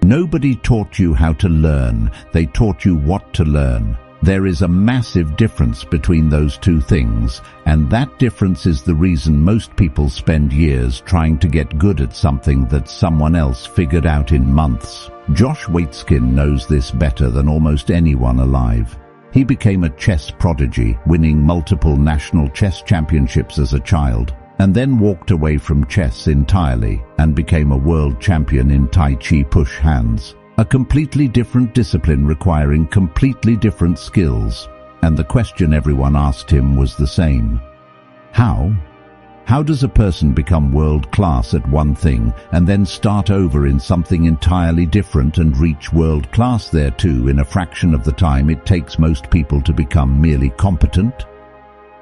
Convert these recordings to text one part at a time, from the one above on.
Nobody taught you how to learn, they taught you what to learn. There is a massive difference between those two things, and that difference is the reason most people spend years trying to get good at something that someone else figured out in months. Josh Waitzkin knows this better than almost anyone alive. He became a chess prodigy, winning multiple national chess championships as a child, and then walked away from chess entirely and became a world champion in Tai Chi push hands. A completely different discipline requiring completely different skills, and the question everyone asked him was the same. How? How does a person become world-class at one thing and then start over in something entirely different and reach world-class there too in a fraction of the time it takes most people to become merely competent?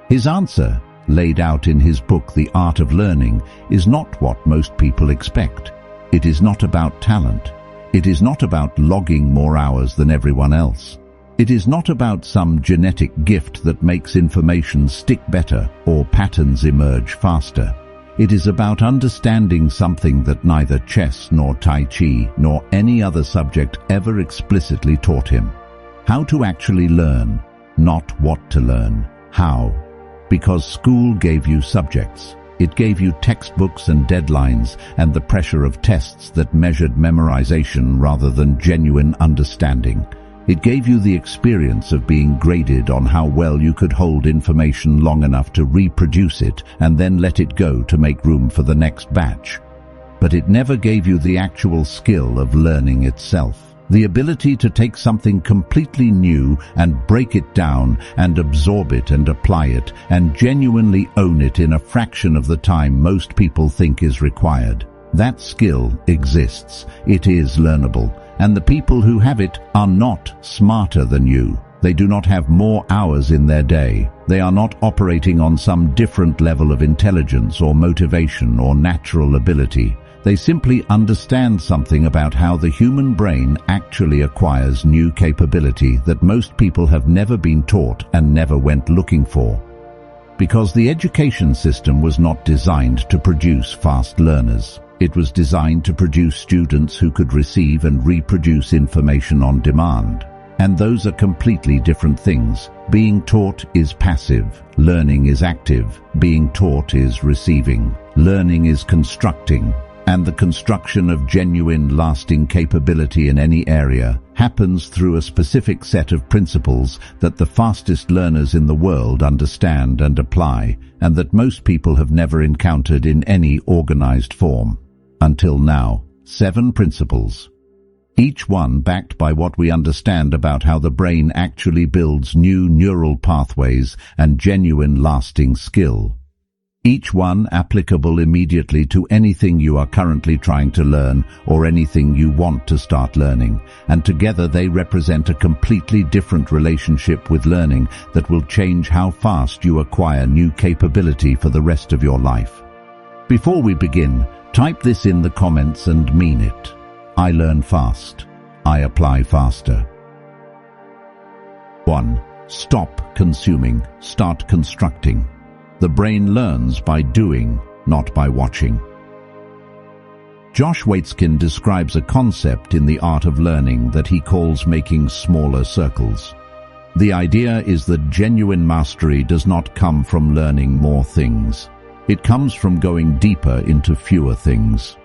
His answer, laid out in his book The Art of Learning, is not what most people expect. It is not about talent. It is not about logging more hours than everyone else. It is not about some genetic gift that makes information stick better or patterns emerge faster. It is about understanding something that neither chess nor Tai Chi nor any other subject ever explicitly taught him. How to actually learn, not what to learn. How? Because school gave you subjects. It gave you textbooks and deadlines and the pressure of tests that measured memorization rather than genuine understanding. It gave you the experience of being graded on how well you could hold information long enough to reproduce it and then let it go to make room for the next batch. But it never gave you the actual skill of learning itself. The ability to take something completely new and break it down and absorb it and apply it and genuinely own it in a fraction of the time most people think is required. That skill exists. It is learnable. And the people who have it are not smarter than you. They do not have more hours in their day. They are not operating on some different level of intelligence or motivation or natural ability. They simply understand something about how the human brain actually acquires new capability that most people have never been taught and never went looking for. Because the education system was not designed to produce fast learners. It was designed to produce students who could receive and reproduce information on demand. And those are completely different things. Being taught is passive. Learning is active. Being taught is receiving. Learning is constructing. And the construction of genuine, lasting capability in any area happens through a specific set of principles that the fastest learners in the world understand and apply, and that most people have never encountered in any organized form. Until now, 7 principles. Each one backed by what we understand about how the brain actually builds new neural pathways and genuine lasting skill. Each one applicable immediately to anything you are currently trying to learn or anything you want to start learning, and together they represent a completely different relationship with learning that will change how fast you acquire new capability for the rest of your life. Before we begin, type this in the comments and mean it. I learn fast. I apply faster. 1. Stop consuming. Start constructing. The brain learns by doing, not by watching. Josh Waitzkin describes a concept in The Art of Learning that he calls making smaller circles. The idea is that genuine mastery does not come from learning more things. It comes from going deeper into fewer things.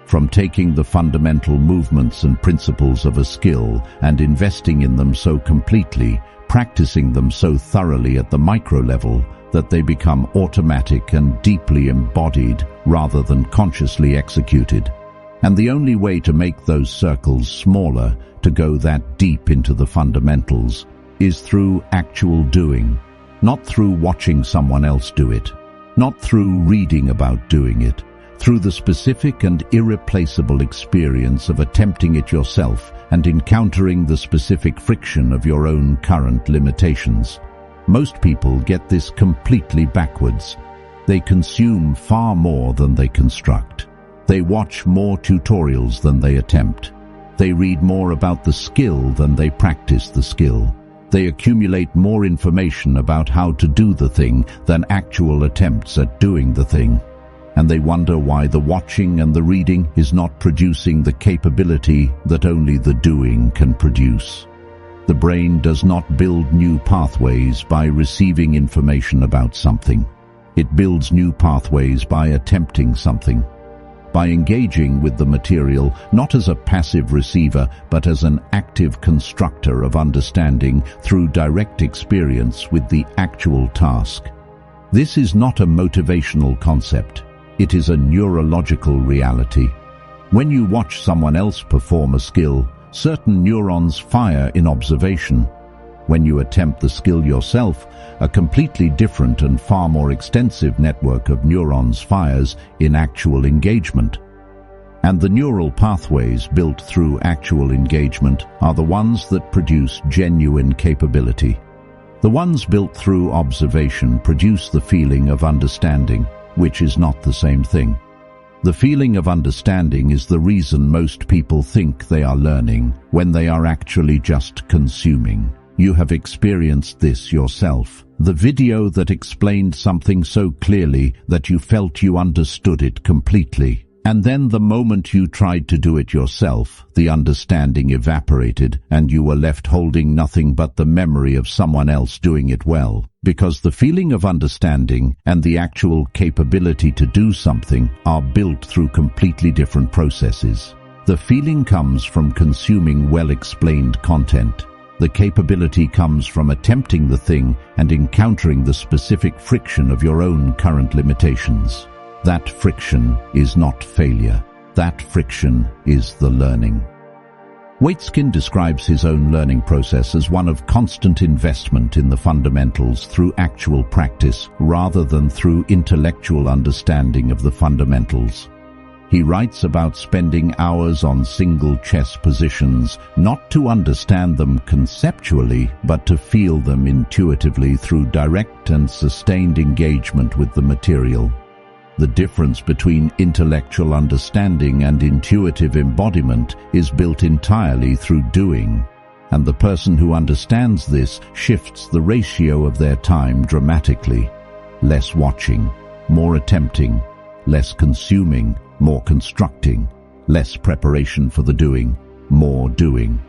From taking the fundamental movements and principles of a skill and investing in them so completely, practicing them so thoroughly at the micro level, that they become automatic and deeply embodied rather than consciously executed. And the only way to make those circles smaller, to go that deep into the fundamentals, is through actual doing, not through watching someone else do it, not through reading about doing it, through the specific and irreplaceable experience of attempting it yourself and encountering the specific friction of your own current limitations. Most people get this completely backwards. They consume far more than they construct. They watch more tutorials than they attempt. They read more about the skill than they practice the skill. They accumulate more information about how to do the thing than actual attempts at doing the thing. and they wonder why the watching and the reading is not producing the capability that only the doing can produce. The brain does not build new pathways by receiving information about something. It builds new pathways by attempting something, by engaging with the material not as a passive receiver but as an active constructor of understanding through direct experience with the actual task. This is not a motivational concept. It is a neurological reality. When you watch someone else perform a skill, certain neurons fire in observation. When you attempt the skill yourself, a completely different and far more extensive network of neurons fires in actual engagement. And the neural pathways built through actual engagement are the ones that produce genuine capability. The ones built through observation produce the feeling of understanding, which is not the same thing. The feeling of understanding is the reason most people think they are learning when they are actually just consuming. You have experienced this yourself. The video that explained something so clearly that you felt you understood it completely. And then the moment you tried to do it yourself, the understanding evaporated and you were left holding nothing but the memory of someone else doing it well. Because the feeling of understanding and the actual capability to do something are built through completely different processes. The feeling comes from consuming well-explained content. The capability comes from attempting the thing and encountering the specific friction of your own current limitations. That friction is not failure. That friction is the learning. Waitskin describes his own learning process as one of constant investment in the fundamentals through actual practice rather than through intellectual understanding of the fundamentals. He writes about spending hours on single chess positions, not to understand them conceptually, but to feel them intuitively through direct and sustained engagement with the material. The difference between intellectual understanding and intuitive embodiment is built entirely through doing, and the person who understands this shifts the ratio of their time dramatically. Less watching, more attempting, less consuming, more constructing, less preparation for the doing, more doing.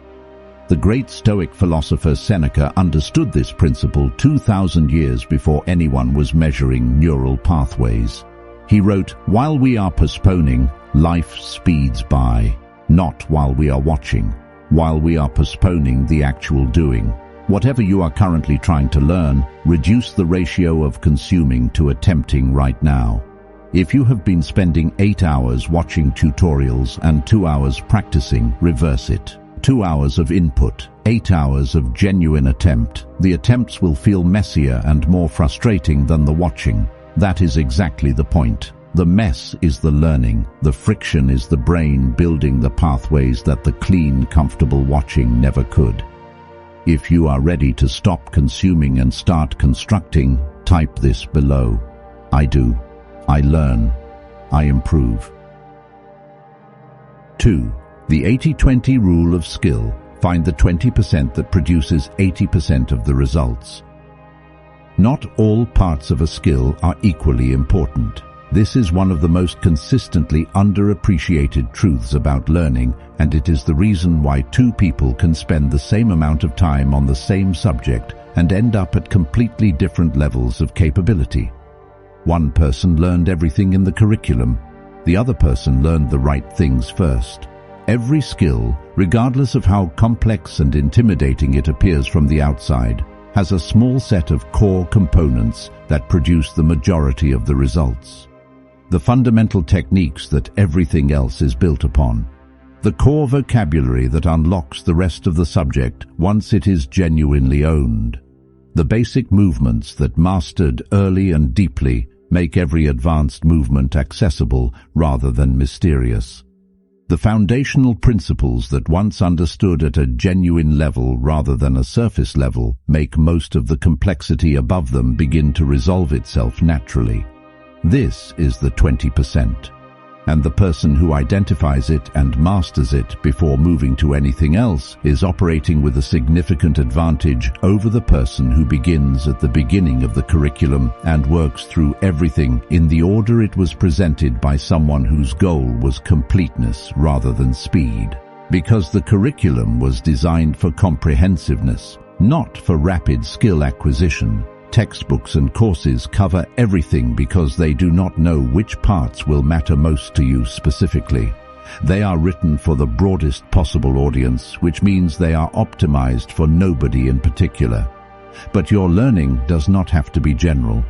The great Stoic philosopher Seneca understood this principle 2,000 years before anyone was measuring neural pathways. He wrote, "While we are postponing, life speeds by. Not while we are watching, while we are postponing the actual doing. Whatever you are currently trying to learn, reduce the ratio of consuming to attempting right now. If you have been spending 8 hours watching tutorials and 2 hours practicing, reverse it. 2 hours of input, 8 hours of genuine attempt. The attempts will feel messier and more frustrating than the watching. That is exactly the point. The mess is the learning. The friction is the brain building the pathways that the clean, comfortable watching never could." If you are ready to stop consuming and start constructing, type this below. I do. I learn. I improve. 2. The 80-20 rule of skill. Find the 20% that produces 80% of the results. Not all parts of a skill are equally important. This is one of the most consistently underappreciated truths about learning, and it is the reason why two people can spend the same amount of time on the same subject and end up at completely different levels of capability. One person learned everything in the curriculum. The other person learned the right things first. Every skill, regardless of how complex and intimidating it appears from the outside, has a small set of core components that produce the majority of the results. The fundamental techniques that everything else is built upon. The core vocabulary that unlocks the rest of the subject once it is genuinely owned. The basic movements that, mastered early and deeply, make every advanced movement accessible rather than mysterious. The foundational principles that, once understood at a genuine level rather than a surface level, make most of the complexity above them begin to resolve itself naturally. This is the 20%. and the person who identifies it and masters it before moving to anything else is operating with a significant advantage over the person who begins at the beginning of the curriculum and works through everything in the order it was presented by someone whose goal was completeness rather than speed. Because the curriculum was designed for comprehensiveness, not for rapid skill acquisition. Textbooks and courses cover everything because they do not know which parts will matter most to you specifically. They are written for the broadest possible audience, which means they are optimized for nobody in particular. But your learning does not have to be general.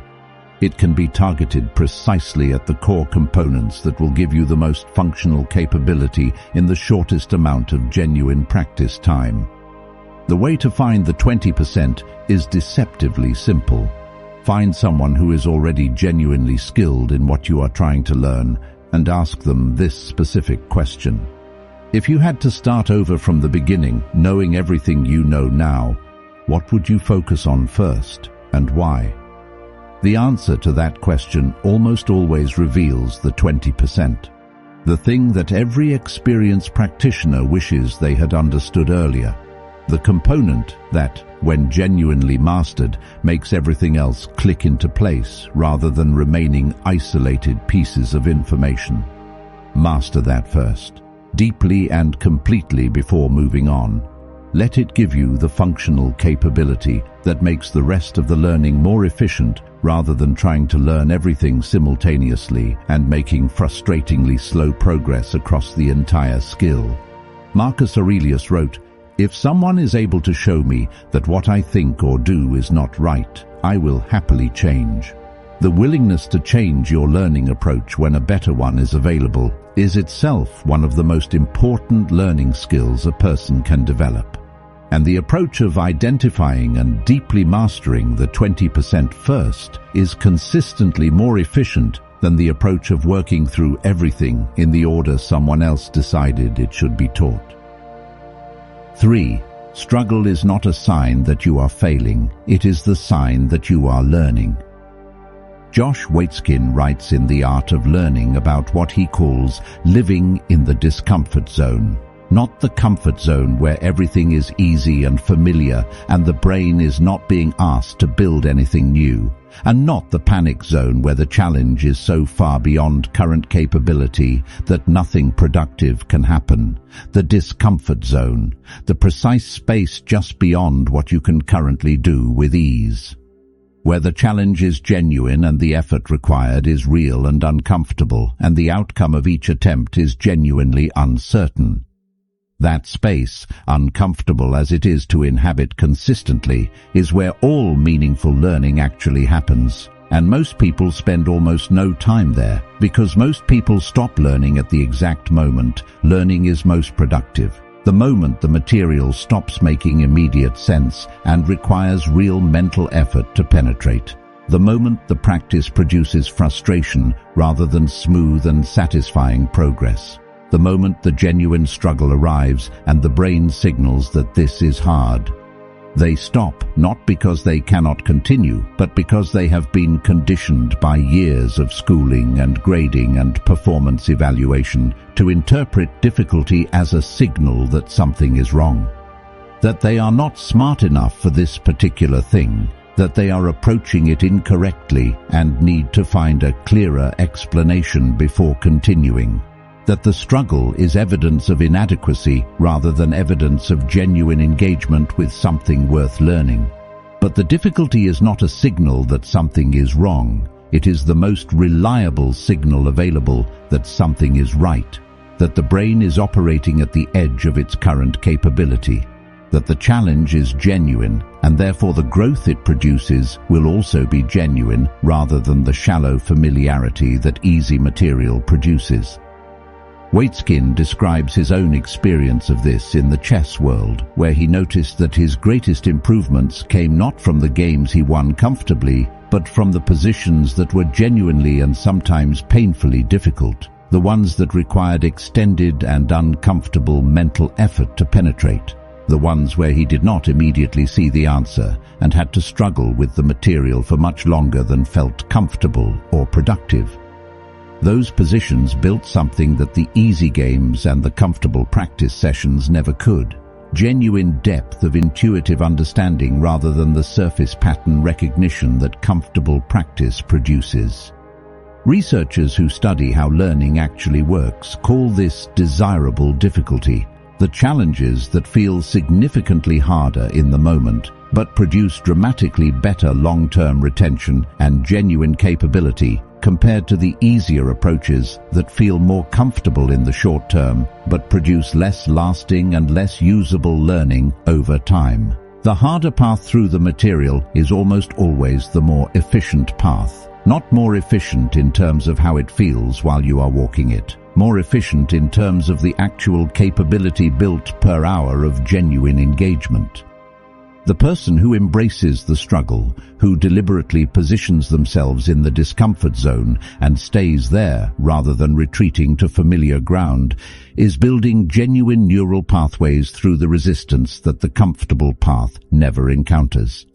It can be targeted precisely at the core components that will give you the most functional capability in the shortest amount of genuine practice time. The way to find the 20% is deceptively simple. Find someone who is already genuinely skilled in what you are trying to learn and ask them this specific question. If you had to start over from the beginning, knowing everything you know now, what would you focus on first and why? The answer to that question almost always reveals the 20%. The thing that every experienced practitioner wishes they had understood earlier. The component that, when genuinely mastered, makes everything else click into place rather than remaining isolated pieces of information. Master that first, deeply and completely before moving on. Let it give you the functional capability that makes the rest of the learning more efficient rather than trying to learn everything simultaneously and making frustratingly slow progress across the entire skill. Marcus Aurelius wrote, "If someone is able to show me that what I think or do is not right, I will happily change." The willingness to change your learning approach when a better one is available is itself one of the most important learning skills a person can develop. And the approach of identifying and deeply mastering the 20% first is consistently more efficient than the approach of working through everything in the order someone else decided it should be taught. 3. Struggle is not a sign that you are failing, it is the sign that you are learning. Josh Waitzkin writes in The Art of Learning about what he calls living in the discomfort zone. Not the comfort zone where everything is easy and familiar and the brain is not being asked to build anything new, and not the panic zone where the challenge is so far beyond current capability that nothing productive can happen. The discomfort zone, the precise space just beyond what you can currently do with ease. Where the challenge is genuine and the effort required is real and uncomfortable, and the outcome of each attempt is genuinely uncertain. That space, uncomfortable as it is to inhabit consistently, is where all meaningful learning actually happens. And most people spend almost no time there, because most people stop learning at the exact moment learning is most productive. The moment the material stops making immediate sense and requires real mental effort to penetrate. The moment the practice produces frustration rather than smooth and satisfying progress. The moment the genuine struggle arrives and the brain signals that this is hard. They stop, not because they cannot continue, but because they have been conditioned by years of schooling and grading and performance evaluation to interpret difficulty as a signal that something is wrong. That they are not smart enough for this particular thing, that they are approaching it incorrectly and need to find a clearer explanation before continuing. That the struggle is evidence of inadequacy rather than evidence of genuine engagement with something worth learning. But the difficulty is not a signal that something is wrong. It is the most reliable signal available that something is right, that the brain is operating at the edge of its current capability, that the challenge is genuine, and therefore the growth it produces will also be genuine rather than the shallow familiarity that easy material produces. Waitzkin describes his own experience of this in the chess world, where he noticed that his greatest improvements came not from the games he won comfortably, but from the positions that were genuinely and sometimes painfully difficult, the ones that required extended and uncomfortable mental effort to penetrate, the ones where he did not immediately see the answer and had to struggle with the material for much longer than felt comfortable or productive. Those positions built something that the easy games and the comfortable practice sessions never could. Genuine depth of intuitive understanding rather than the surface pattern recognition that comfortable practice produces. Researchers who study how learning actually works call this desirable difficulty, the challenges that feel significantly harder in the moment, but produce dramatically better long-term retention and genuine capability compared to the easier approaches that feel more comfortable in the short term, but produce less lasting and less usable learning over time. The harder path through the material is almost always the more efficient path. Not more efficient in terms of how it feels while you are walking it. More efficient in terms of the actual capability built per hour of genuine engagement. The person who embraces the struggle, who deliberately positions themselves in the discomfort zone and stays there rather than retreating to familiar ground, is building genuine neural pathways through the resistance that the comfortable path never encounters.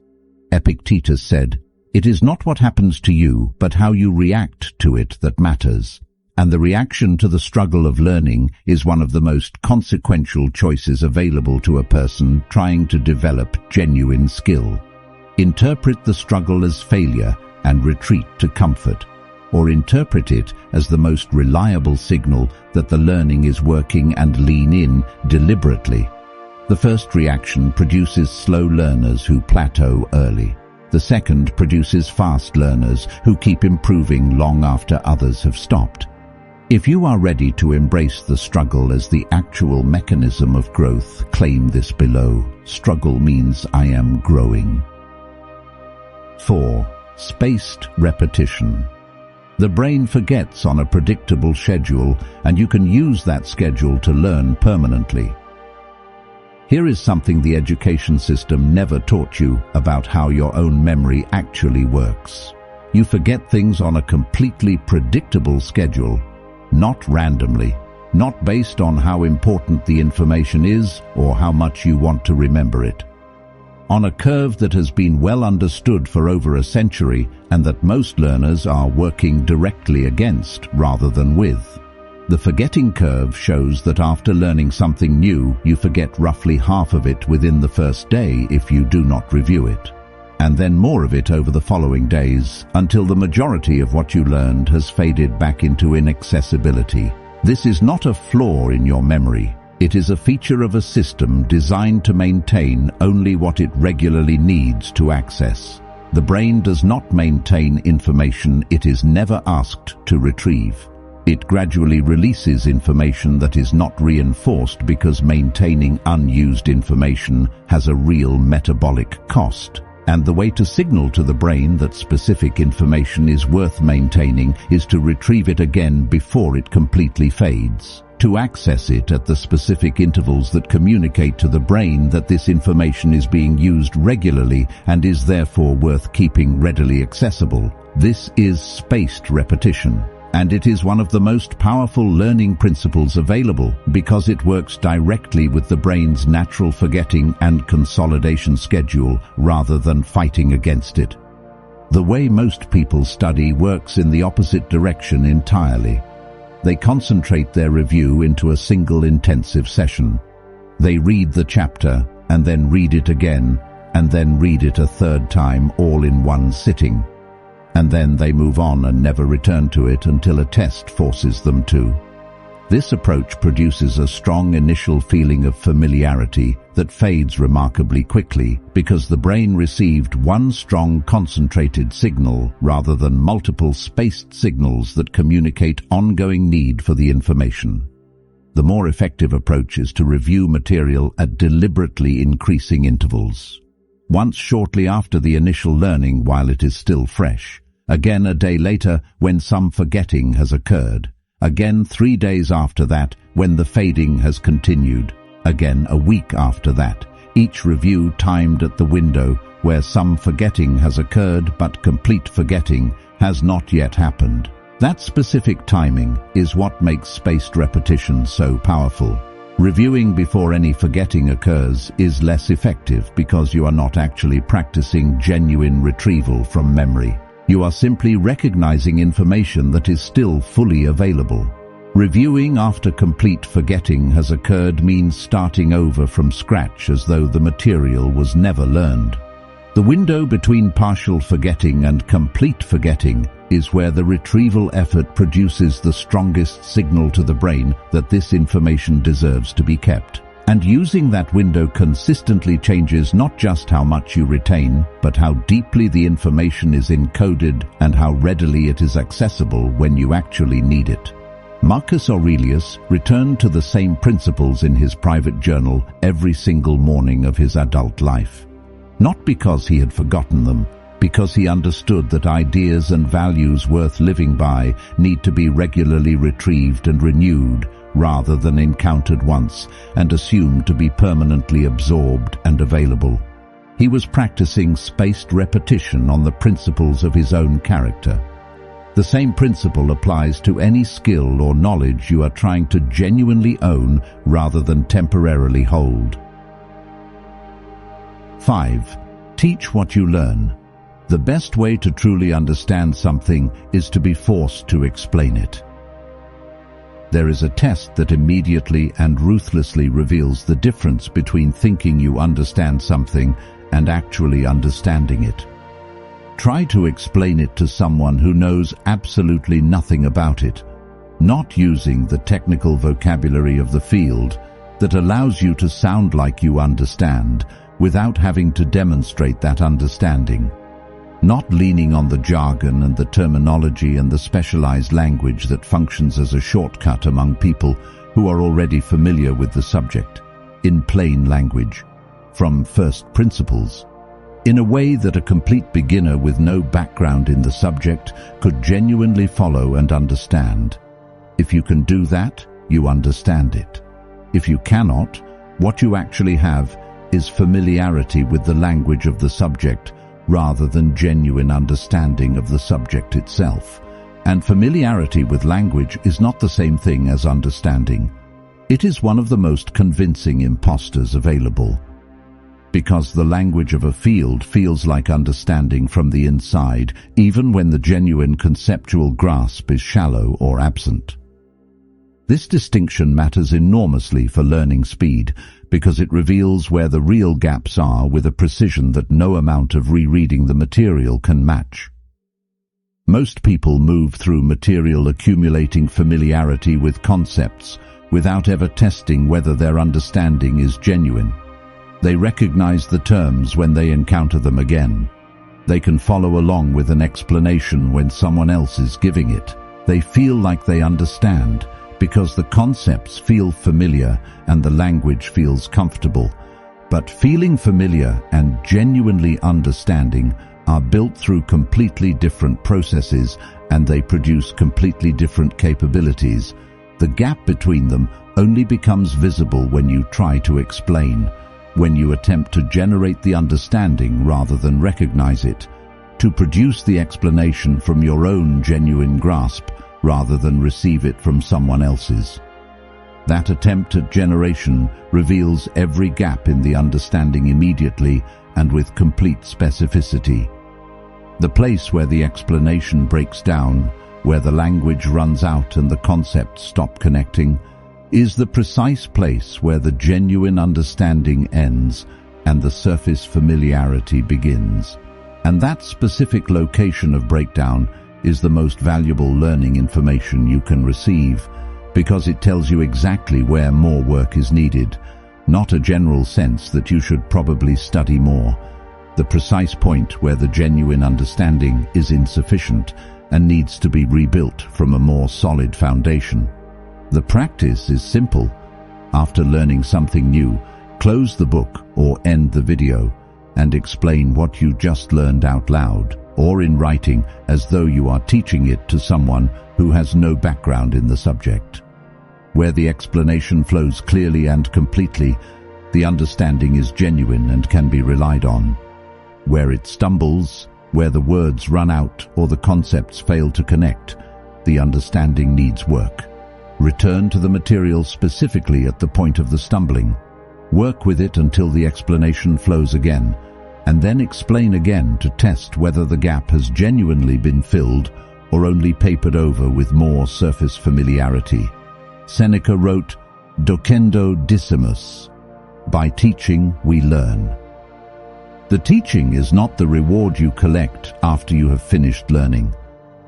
Epictetus said, "It is not what happens to you, but how you react to it that matters." And the reaction to the struggle of learning is one of the most consequential choices available to a person trying to develop genuine skill. Interpret the struggle as failure and retreat to comfort, or interpret it as the most reliable signal that the learning is working and lean in deliberately. The first reaction produces slow learners who plateau early. The second produces fast learners who keep improving long after others have stopped. If you are ready to embrace the struggle as the actual mechanism of growth, claim this below. Struggle means I am growing. 4. Spaced repetition. The brain forgets on a predictable schedule, and you can use that schedule to learn permanently. Here is something the education system never taught you about how your own memory actually works. You forget things on a completely predictable schedule. Not randomly, not based on how important the information is or how much you want to remember it. On a curve that has been well understood for over a century and that most learners are working directly against rather than with. The forgetting curve shows that after learning something new, you forget roughly half of it within the first day if you do not review it, and then more of it over the following days, until the majority of what you learned has faded back into inaccessibility. This is not a flaw in your memory. It is a feature of a system designed to maintain only what it regularly needs to access. The brain does not maintain information it is never asked to retrieve. It gradually releases information that is not reinforced because maintaining unused information has a real metabolic cost. And the way to signal to the brain that specific information is worth maintaining is to retrieve it again before it completely fades. To access it at the specific intervals that communicate to the brain that this information is being used regularly and is therefore worth keeping readily accessible. This is spaced repetition. And it is one of the most powerful learning principles available because it works directly with the brain's natural forgetting and consolidation schedule rather than fighting against it. The way most people study works in the opposite direction entirely. They concentrate their review into a single intensive session. They read the chapter and then read it again and then read it a third time all in one sitting. And then they move on and never return to it until a test forces them to. This approach produces a strong initial feeling of familiarity that fades remarkably quickly because the brain received one strong concentrated signal rather than multiple spaced signals that communicate ongoing need for the information. The more effective approach is to review material at deliberately increasing intervals. Once shortly after the initial learning while it is still fresh. Again a day later when some forgetting has occurred. Again 3 days after that when the fading has continued. Again a week after that. Each review timed at the window where some forgetting has occurred but complete forgetting has not yet happened. That specific timing is what makes spaced repetition so powerful. Reviewing before any forgetting occurs is less effective because you are not actually practicing genuine retrieval from memory. You are simply recognizing information that is still fully available. Reviewing after complete forgetting has occurred means starting over from scratch as though the material was never learned. The window between partial forgetting and complete forgetting is where the retrieval effort produces the strongest signal to the brain that this information deserves to be kept. And using that window consistently changes not just how much you retain, but how deeply the information is encoded and how readily it is accessible when you actually need it. Marcus Aurelius returned to the same principles in his private journal every single morning of his adult life. Not because he had forgotten them, because he understood that ideas and values worth living by need to be regularly retrieved and renewed, rather than encountered once and assumed to be permanently absorbed and available. He was practicing spaced repetition on the principles of his own character. The same principle applies to any skill or knowledge you are trying to genuinely own rather than temporarily hold. 5. Teach what you learn. The best way to truly understand something is to be forced to explain it. There is a test that immediately and ruthlessly reveals the difference between thinking you understand something and actually understanding it. Try to explain it to someone who knows absolutely nothing about it, not using the technical vocabulary of the field that allows you to sound like you understand without having to demonstrate that understanding. Not leaning on the jargon and the terminology and the specialized language that functions as a shortcut among people who are already familiar with the subject, in plain language, from first principles, in a way that a complete beginner with no background in the subject could genuinely follow and understand. If you can do that, you understand it. If you cannot, what you actually have is familiarity with the language of the subject rather than genuine understanding of the subject itself. And familiarity with language is not the same thing as understanding. It is one of the most convincing imposters available, because the language of a field feels like understanding from the inside, even when the genuine conceptual grasp is shallow or absent. This distinction matters enormously for learning speed, because it reveals where the real gaps are with a precision that no amount of rereading the material can match. Most people move through material accumulating familiarity with concepts without ever testing whether their understanding is genuine. They recognize the terms when they encounter them again. They can follow along with an explanation when someone else is giving it. They feel like they understand, because the concepts feel familiar and the language feels comfortable. But feeling familiar and genuinely understanding are built through completely different processes, and they produce completely different capabilities. The gap between them only becomes visible when you try to explain, when you attempt to generate the understanding rather than recognize it, to produce the explanation from your own genuine grasp rather than receive it from someone else's. That attempt at generation reveals every gap in the understanding immediately and with complete specificity. The place where the explanation breaks down, where the language runs out and the concepts stop connecting, is the precise place where the genuine understanding ends and the surface familiarity begins. And that specific location of breakdown is the most valuable learning information you can receive, because it tells you exactly where more work is needed, not a general sense that you should probably study more. The precise point where the genuine understanding is insufficient and needs to be rebuilt from a more solid foundation. The practice is simple. After learning something new, close the book or end the video and explain what you just learned out loud or in writing, as though you are teaching it to someone who has no background in the subject. Where the explanation flows clearly and completely, the understanding is genuine and can be relied on. Where it stumbles, where the words run out or the concepts fail to connect, the understanding needs work. Return to the material specifically at the point of the stumbling. Work with it until the explanation flows again, and then explain again to test whether the gap has genuinely been filled or only papered over with more surface familiarity. Seneca wrote, "Docendo discimus." By teaching, we learn. The teaching is not the reward you collect after you have finished learning.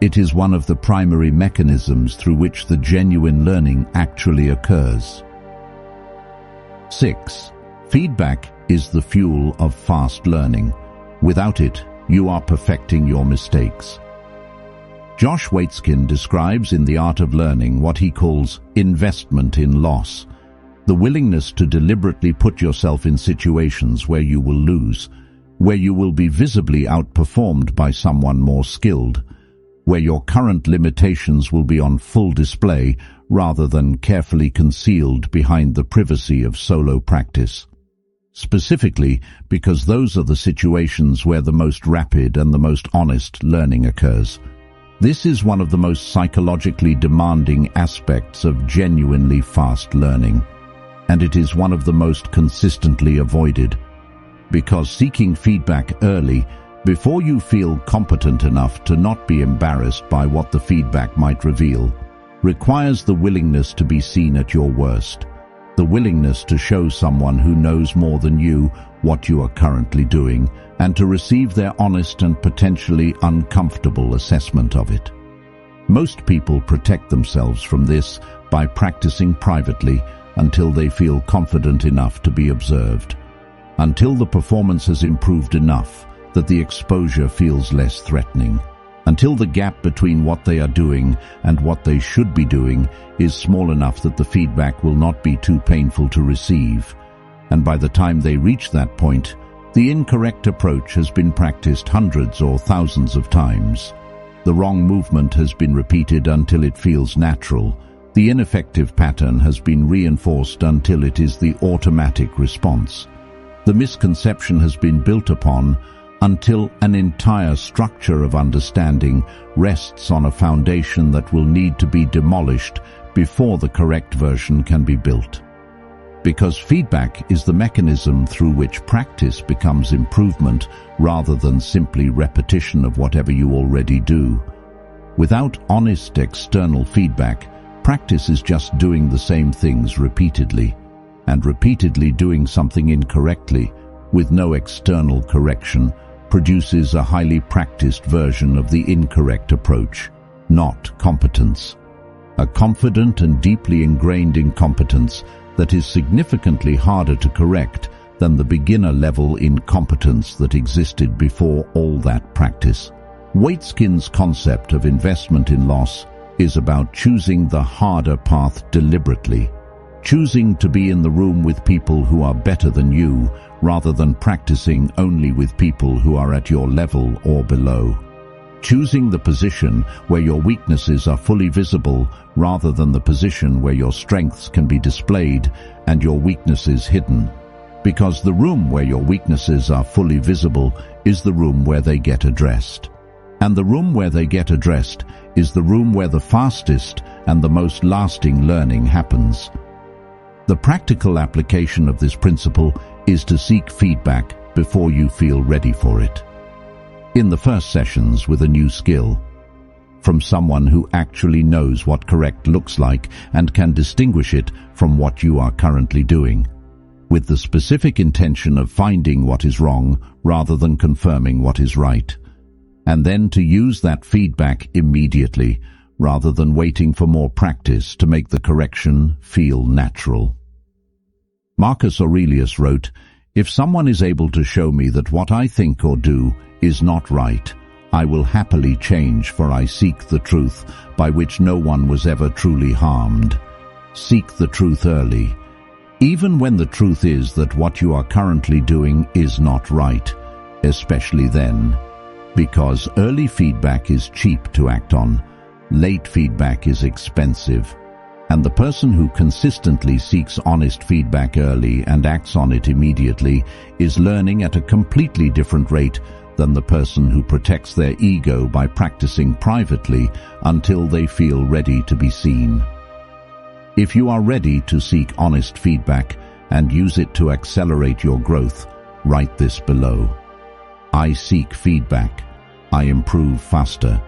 It is one of the primary mechanisms through which the genuine learning actually occurs. 6. Feedback is the fuel of fast learning. Without it, you are perfecting your mistakes. Josh Waitzkin describes in The Art of Learning what he calls investment in loss, the willingness to deliberately put yourself in situations where you will lose, where you will be visibly outperformed by someone more skilled, where your current limitations will be on full display rather than carefully concealed behind the privacy of solo practice. Specifically, because those are the situations where the most rapid and the most honest learning occurs. This is one of the most psychologically demanding aspects of genuinely fast learning, and it is one of the most consistently avoided. Because seeking feedback early, before you feel competent enough to not be embarrassed by what the feedback might reveal, requires the willingness to be seen at your worst, the willingness to show someone who knows more than you what you are currently doing, and to receive their honest and potentially uncomfortable assessment of it. Most people protect themselves from this by practicing privately until they feel confident enough to be observed, until the performance has improved enough that the exposure feels less threatening, until the gap between what they are doing and what they should be doing is small enough that the feedback will not be too painful to receive. And by the time they reach that point, the incorrect approach has been practiced hundreds or thousands of times. The wrong movement has been repeated until it feels natural. The ineffective pattern has been reinforced until it is the automatic response. The misconception has been built upon until an entire structure of understanding rests on a foundation that will need to be demolished before the correct version can be built. Because feedback is the mechanism through which practice becomes improvement rather than simply repetition of whatever you already do. Without honest external feedback, practice is just doing the same things repeatedly, and repeatedly doing something incorrectly with no external correction produces a highly practiced version of the incorrect approach, not competence. A confident and deeply ingrained incompetence that is significantly harder to correct than the beginner-level incompetence that existed before all that practice. Waitzkin's concept of investment in loss is about choosing the harder path deliberately, choosing to be in the room with people who are better than you rather than practicing only with people who are at your level or below. Choosing the position where your weaknesses are fully visible rather than the position where your strengths can be displayed and your weaknesses hidden. Because the room where your weaknesses are fully visible is the room where they get addressed. And the room where they get addressed is the room where the fastest and the most lasting learning happens. The practical application of this principle is to seek feedback before you feel ready for it. In the first sessions with a new skill, from someone who actually knows what correct looks like and can distinguish it from what you are currently doing, with the specific intention of finding what is wrong rather than confirming what is right, and then to use that feedback immediately rather than waiting for more practice to make the correction feel natural. Marcus Aurelius wrote, "If someone is able to show me that what I think or do is not right, I will happily change, for I seek the truth, by which no one was ever truly harmed." Seek the truth early, even when the truth is that what you are currently doing is not right, especially then, because early feedback is cheap to act on, late feedback is expensive, and the person who consistently seeks honest feedback early and acts on it immediately is learning at a completely different rate than the person who protects their ego by practicing privately until they feel ready to be seen. If you are ready to seek honest feedback and use it to accelerate your growth, write this below. I seek feedback. I improve faster.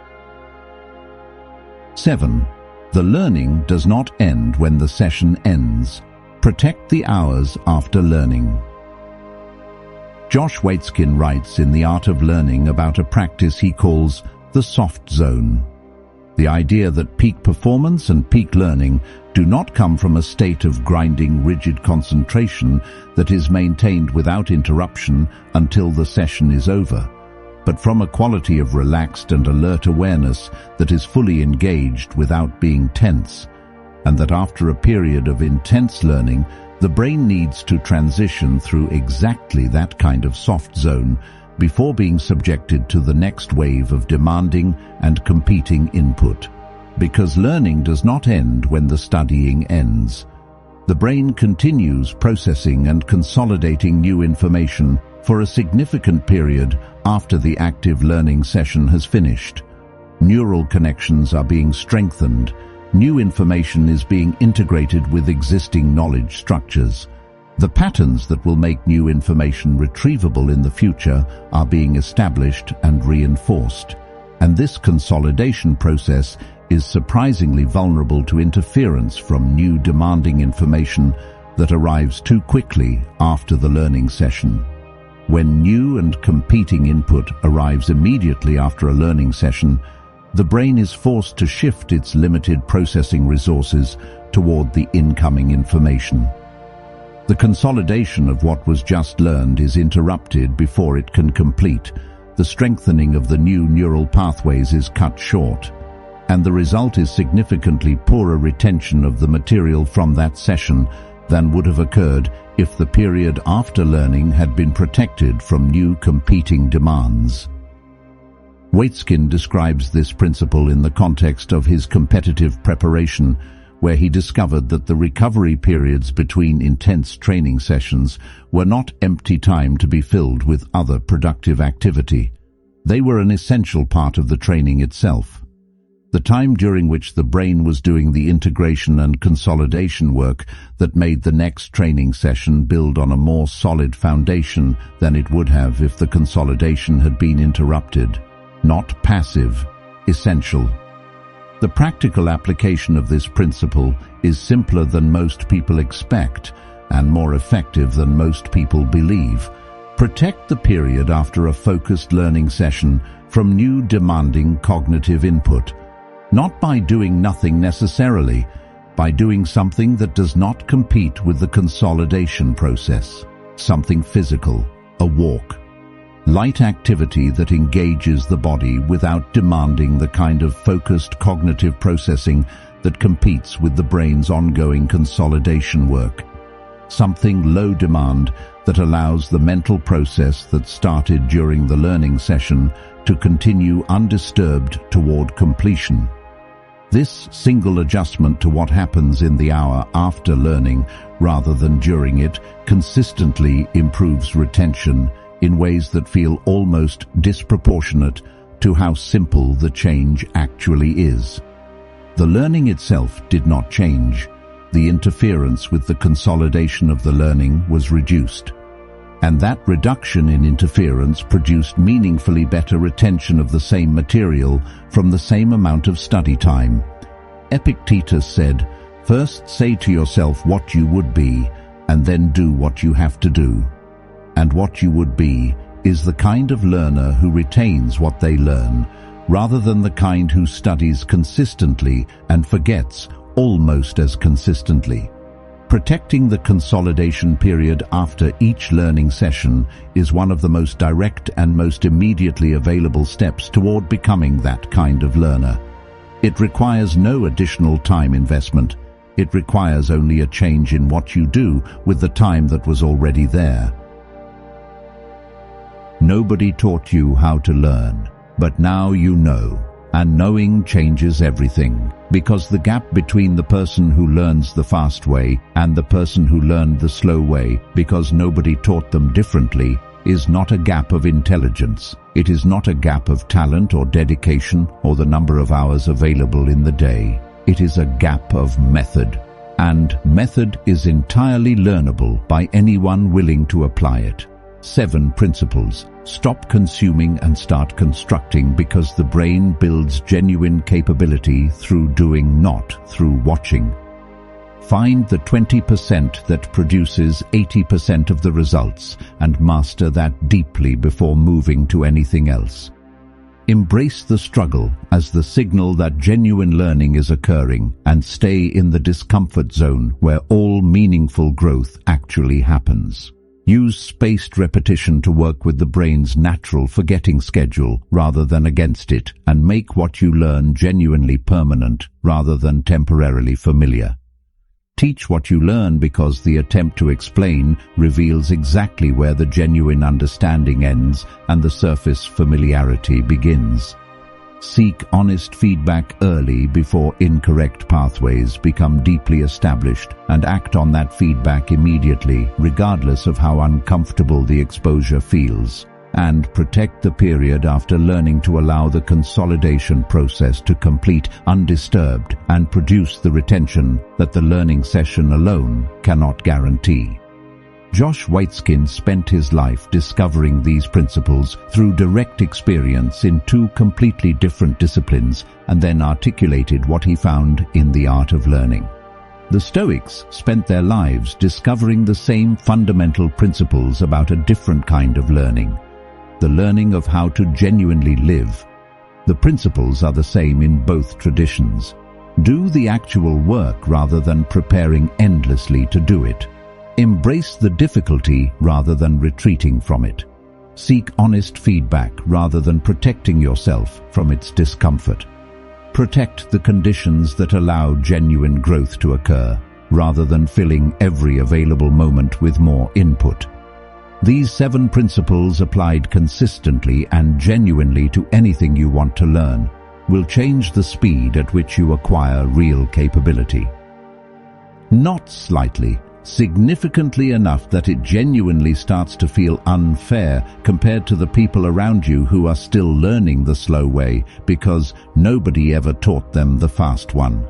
7. The learning does not end when the session ends. Protect the hours after learning. Josh Waitzkin writes in The Art of Learning about a practice he calls the soft zone. The idea that peak performance and peak learning do not come from a state of grinding, rigid concentration that is maintained without interruption until the session is over, but from a quality of relaxed and alert awareness that is fully engaged without being tense, and that after a period of intense learning, the brain needs to transition through exactly that kind of soft zone before being subjected to the next wave of demanding and competing input. Because learning does not end when the studying ends. The brain continues processing and consolidating new information for a significant period after the active learning session has finished. Neural connections are being strengthened. New information is being integrated with existing knowledge structures. The patterns that will make new information retrievable in the future are being established and reinforced. And this consolidation process is surprisingly vulnerable to interference from new demanding information that arrives too quickly after the learning session. When new and competing input arrives immediately after a learning session, the brain is forced to shift its limited processing resources toward the incoming information. The consolidation of what was just learned is interrupted before it can complete. The strengthening of the new neural pathways is cut short, and the result is significantly poorer retention of the material from that session than would have occurred if the period after learning had been protected from new competing demands. Waitzkin describes this principle in the context of his competitive preparation, where he discovered that the recovery periods between intense training sessions were not empty time to be filled with other productive activity. They were an essential part of the training itself. The time during which the brain was doing the integration and consolidation work that made the next training session build on a more solid foundation than it would have if the consolidation had been interrupted. Not passive, essential. The practical application of this principle is simpler than most people expect and more effective than most people believe. Protect the period after a focused learning session from new demanding cognitive input, not by doing nothing necessarily, by doing something that does not compete with the consolidation process, something physical, a walk. Light activity that engages the body without demanding the kind of focused cognitive processing that competes with the brain's ongoing consolidation work. Something low demand that allows the mental process that started during the learning session to continue undisturbed toward completion. This single adjustment to what happens in the hour after learning rather than during it consistently improves retention in ways that feel almost disproportionate to how simple the change actually is. The learning itself did not change. The interference with the consolidation of the learning was reduced. And that reduction in interference produced meaningfully better retention of the same material from the same amount of study time. Epictetus said, "First say to yourself what you would be, and then do what you have to do." And what you would be is the kind of learner who retains what they learn, rather than the kind who studies consistently and forgets almost as consistently. Protecting the consolidation period after each learning session is one of the most direct and most immediately available steps toward becoming that kind of learner. It requires no additional time investment. It requires only a change in what you do with the time that was already there. Nobody taught you how to learn, but now you know, and knowing changes everything, because the gap between the person who learns the fast way and the person who learned the slow way, because nobody taught them differently, is not a gap of intelligence. It is not a gap of talent or dedication or the number of hours available in the day. It is a gap of method, and method is entirely learnable by anyone willing to apply it. 7 principles. Stop consuming and start constructing, because the brain builds genuine capability through doing, not through watching. Find the 20% that produces 80% of the results and master that deeply before moving to anything else. Embrace the struggle as the signal that genuine learning is occurring, and stay in the discomfort zone where all meaningful growth actually happens. Use spaced repetition to work with the brain's natural forgetting schedule rather than against it, and make what you learn genuinely permanent rather than temporarily familiar. Teach what you learn, because the attempt to explain reveals exactly where the genuine understanding ends and the surface familiarity begins. Seek honest feedback early before incorrect pathways become deeply established, and act on that feedback immediately, regardless of how uncomfortable the exposure feels. And protect the period after learning to allow the consolidation process to complete undisturbed and produce the retention that the learning session alone cannot guarantee. Josh Waitzkin spent his life discovering these principles through direct experience in 2 completely different disciplines, and then articulated what he found in the art of learning. The Stoics spent their lives discovering the same fundamental principles about a different kind of learning, the learning of how to genuinely live. The principles are the same in both traditions. Do the actual work rather than preparing endlessly to do it. Embrace the difficulty rather than retreating from it. Seek honest feedback rather than protecting yourself from its discomfort. Protect the conditions that allow genuine growth to occur, rather than filling every available moment with more input. These 7 principles, applied consistently and genuinely to anything you want to learn, will change the speed at which you acquire real capability. Not slightly, significantly enough that it genuinely starts to feel unfair compared to the people around you who are still learning the slow way, because nobody ever taught them the fast one.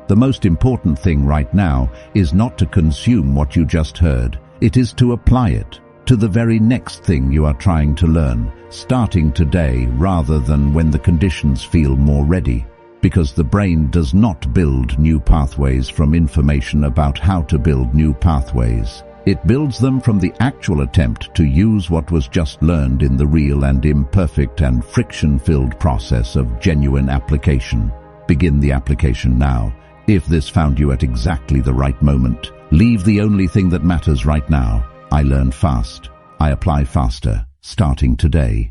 The most important thing right now is not to consume what you just heard. It is to apply it to the very next thing you are trying to learn, starting today rather than when the conditions feel more ready. Because the brain does not build new pathways from information about how to build new pathways. It builds them from the actual attempt to use what was just learned in the real and imperfect and friction-filled process of genuine application. Begin the application now. If this found you at exactly the right moment, leave the only thing that matters right now. I learn fast. I apply faster, starting today.